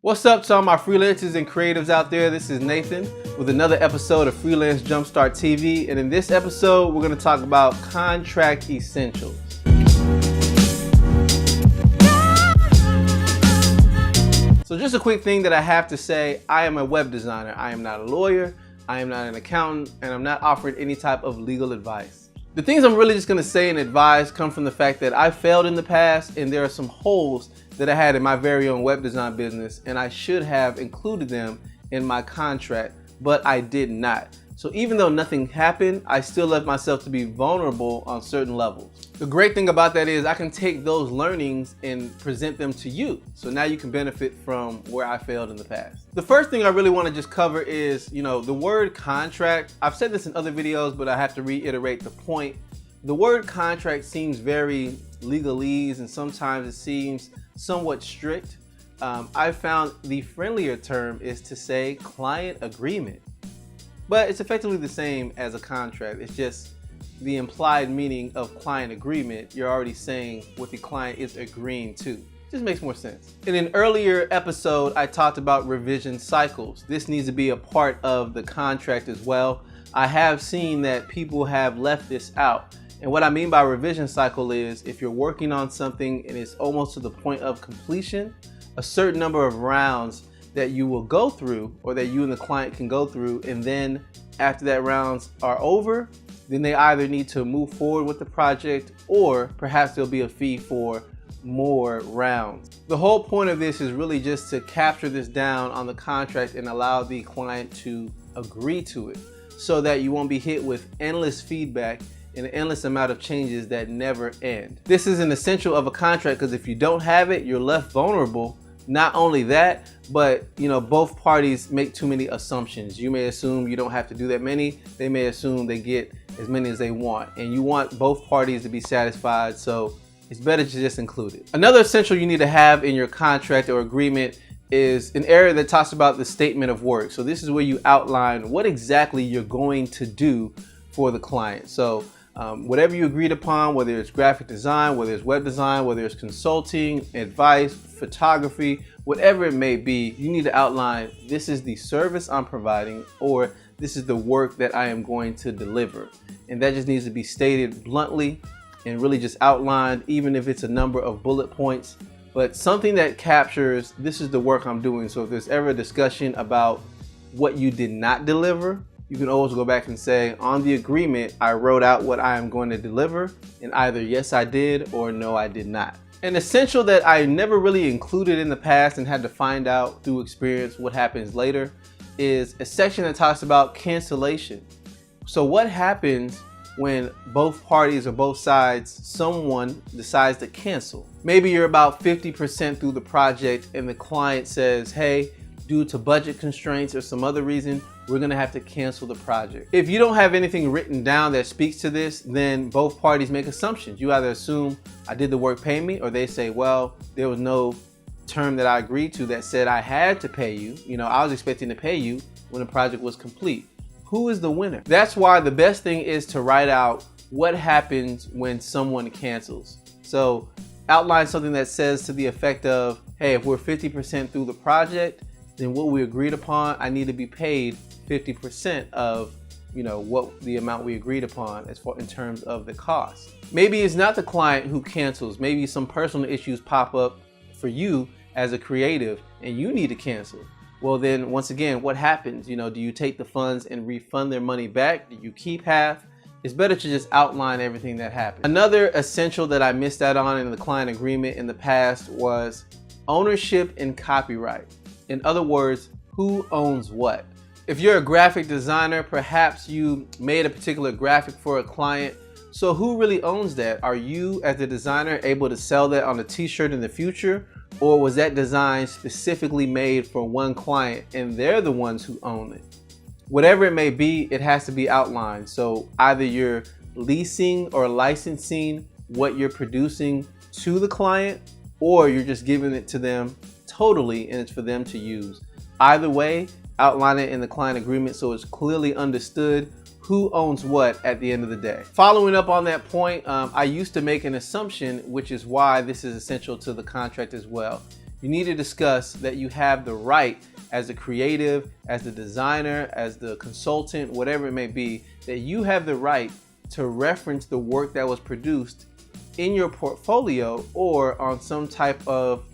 What's up to all my freelancers and creatives out there? This is Nathan with another episode of Freelance Jumpstart TV. And in this episode, we're going to talk about contract essentials. So just a quick thing that I have to say, I am a web designer. I am not a lawyer, I am not an accountant, and I'm not offering any type of legal advice. The things I'm really just going to say and advise come from the fact that I failed in the past and there are some holes that I had in my very own web design business, and I should have included them in my contract, but I did not. So even though nothing happened, I still left myself to be vulnerable on certain levels. The great thing about that is I can take those learnings and present them to you. So now you can benefit from where I failed in the past. The first thing I really want to just cover is, the word contract. I've said this in other videos, but I have to reiterate the point. The word contract seems very legalese and sometimes it seems somewhat strict. I found the friendlier term is to say client agreement, but it's effectively the same as a contract. It's just the implied meaning of client agreement. You're already saying what the client is agreeing to. Just makes more sense. In an earlier episode, I talked about revision cycles. This needs to be a part of the contract as well. I have seen that people have left this out. And what I mean by revision cycle is if you're working on something and it's almost to the point of completion, a certain number of rounds that you will go through or that you and the client can go through, and then after that rounds are over, then they either need to move forward with the project or perhaps there'll be a fee for more rounds. The whole point of this is really just to capture this down on the contract and allow the client to agree to it so that you won't be hit with endless feedback and an endless amount of changes that never end. This is an essential of a contract because if you don't have it, you're left vulnerable. Not only that, but both parties make too many assumptions. You may assume you don't have to do that many. They may assume they get as many as they want, and you want both parties to be satisfied, so it's better to just include it. Another essential you need to have in your contract or agreement is an area that talks about the statement of work. So this is where you outline what exactly you're going to do for the client. So whatever you agreed upon, whether it's graphic design, whether it's web design, whether it's consulting, advice, photography, whatever it may be, you need to outline this is the service I'm providing or this is the work that I am going to deliver. And that just needs to be stated bluntly and really just outlined, even if it's a number of bullet points, but something that captures this is the work I'm doing. So if there's ever a discussion about what you did not deliver, you can always go back and say, on the agreement, I wrote out what I am going to deliver, and either yes, I did, or no, I did not. An essential that I never really included in the past and had to find out through experience what happens later is a section that talks about cancellation. So what happens when both parties or both sides, someone decides to cancel? Maybe you're about 50% through the project and the client says, hey, due to budget constraints or some other reason, we're gonna have to cancel the project. If you don't have anything written down that speaks to this, then both parties make assumptions. You either assume I did the work, pay me, or they say, well, there was no term that I agreed to that said I had to pay you. I was expecting to pay you when the project was complete. Who is the winner? That's why the best thing is to write out what happens when someone cancels. So outline something that says to the effect of, hey, if we're 50% through the project, then what we agreed upon, I need to be paid 50% of what the amount we agreed upon as far in terms of the cost. Maybe it's not the client who cancels. Maybe some personal issues pop up for you as a creative and you need to cancel. Well, then once again, what happens? Do you take the funds and refund their money back? Do you keep half? It's better to just outline everything that happened. Another essential that I missed out on in the client agreement in the past was ownership and copyright. In other words, who owns what? If you're a graphic designer, perhaps you made a particular graphic for a client. So who really owns that? Are you as the designer able to sell that on a t-shirt in the future? Or was that design specifically made for one client and they're the ones who own it? Whatever it may be, it has to be outlined. So either you're leasing or licensing what you're producing to the client, or you're just giving it to them totally and it's for them to use. Either way, outline it in the client agreement so it's clearly understood who owns what at the end of the day. Following up on that point, I used to make an assumption, which is why this is essential to the contract as well. You need to discuss that you have the right as a creative, as the designer, as the consultant, whatever it may be, that you have the right to reference the work that was produced in your portfolio or on some type of,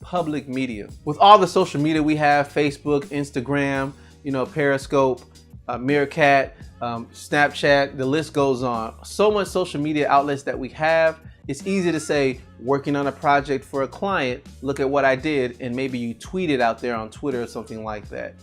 public media. With all the social media we have, Facebook, Instagram, Periscope, Meerkat, Snapchat, the list goes on. So much social media outlets that we have. It's easy to say, working on a project for a client, look at what I did, and maybe you tweet it out there on Twitter or something like that.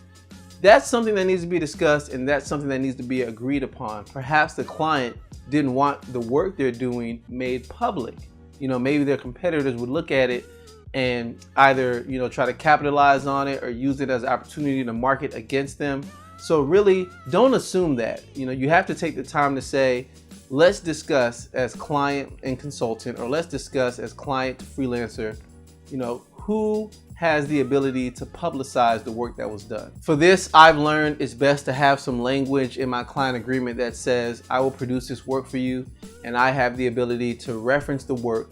That's something that needs to be discussed, and that's something that needs to be agreed upon. Perhaps the client didn't want the work they're doing made public. Maybe their competitors would look at it and either, try to capitalize on it or use it as an opportunity to market against them. So really, don't assume that. You have to take the time to say, let's discuss as client and consultant, or let's discuss as client to freelancer, who has the ability to publicize the work that was done. For this, I've learned it's best to have some language in my client agreement that says, I will produce this work for you, and I have the ability to reference the work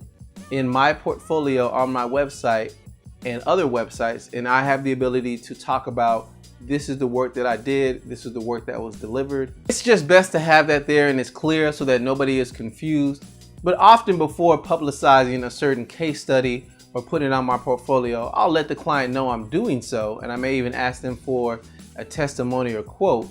in my portfolio on my website and other websites, and I have the ability to talk about, this is the work that I did, this is the work that was delivered. It's just best to have that there and it's clear so that nobody is confused. But often before publicizing a certain case study or putting it on my portfolio, I'll let the client know I'm doing so, and I may even ask them for a testimony or quote,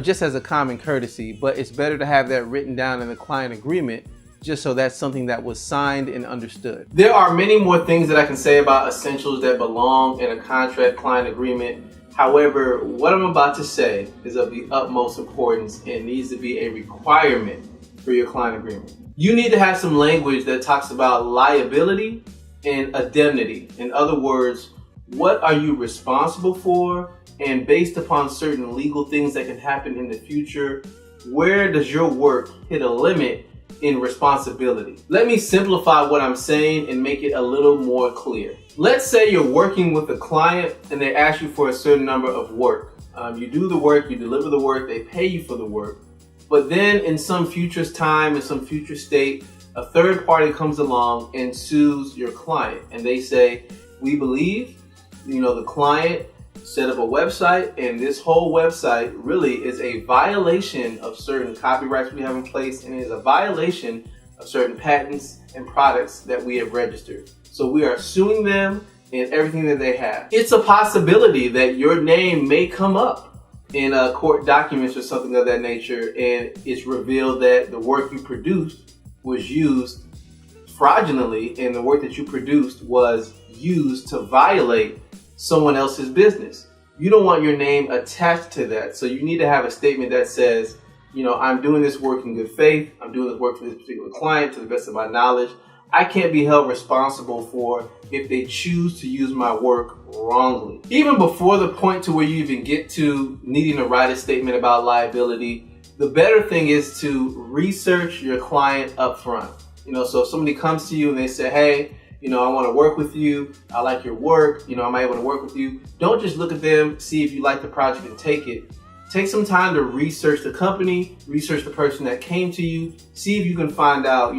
just as a common courtesy. But it's better to have that written down in the client agreement, just so that's something that was signed and understood. There are many more things that I can say about essentials that belong in a contract client agreement. However, what I'm about to say is of the utmost importance and needs to be a requirement for your client agreement. You need to have some language that talks about liability and indemnity. In other words, what are you responsible for? And based upon certain legal things that can happen in the future, where does your work hit a limit in responsibility? Let me simplify what I'm saying and make it a little more clear. Let's say you're working with a client and they ask you for a certain number of work. You do the work, you deliver the work, they pay you for the work. But then in some future time, in some future state, a third party comes along and sues your client. And they say, we believe, the client set up a website, and this whole website really is a violation of certain copyrights we have in place, and is a violation of certain patents and products that we have registered. So we are suing them and everything that they have. It's a possibility that your name may come up in court documents or something of that nature, and it's revealed that the work you produced was used fraudulently, and the work that you produced was used to violate someone else's business. You don't want your name attached to that. So you need to have a statement that says, I'm doing this work in good faith. I'm doing this work for this particular client to the best of my knowledge. I can't be held responsible for if they choose to use my work wrongly. Even before the point to where you even get to needing to write a statement about liability, the better thing is to research your client up front. So if somebody comes to you and they say, hey, I want to work with you. I like your work. I might want to work with you. Don't just look at them, see if you like the project and take it. Take some time to research the company, research the person that came to you, see if you can find out,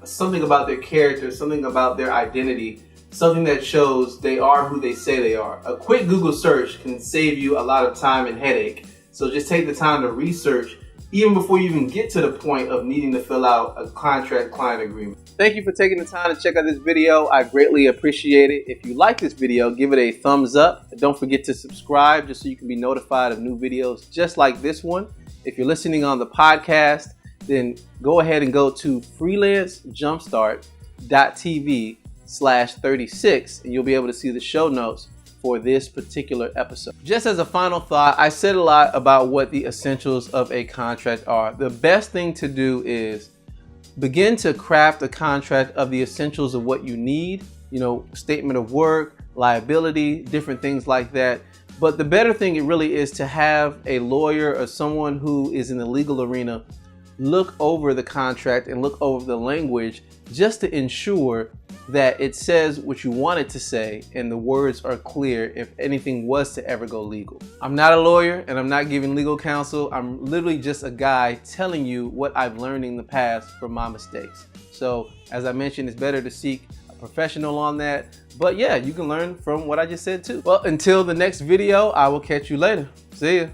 something about their character, something about their identity, something that shows they are who they say they are. A quick Google search can save you a lot of time and headache. So just take the time to research even before you even get to the point of needing to fill out a contract client agreement. Thank you for taking the time to check out this video. I greatly appreciate it. If you like this video, give it a thumbs up. Don't forget to subscribe just so you can be notified of new videos just like this one. If you're listening on the podcast, then go ahead and go to freelancejumpstart.tv/36 and you'll be able to see the show notes for this particular episode. Just as a final thought, I said a lot about what the essentials of a contract are. The best thing to do is begin to craft a contract of the essentials of what you need, statement of work, liability, different things like that. But the better thing it really is to have a lawyer or someone who is in the legal arena look over the contract and look over the language just to ensure that it says what you want it to say and the words are clear if anything was to ever go legal. I'm not a lawyer and I'm not giving legal counsel. I'm literally just a guy telling you what I've learned in the past from my mistakes. So as I mentioned, it's better to seek a professional on that. But yeah, you can learn from what I just said too. Well, until the next video, I will catch you later. See ya.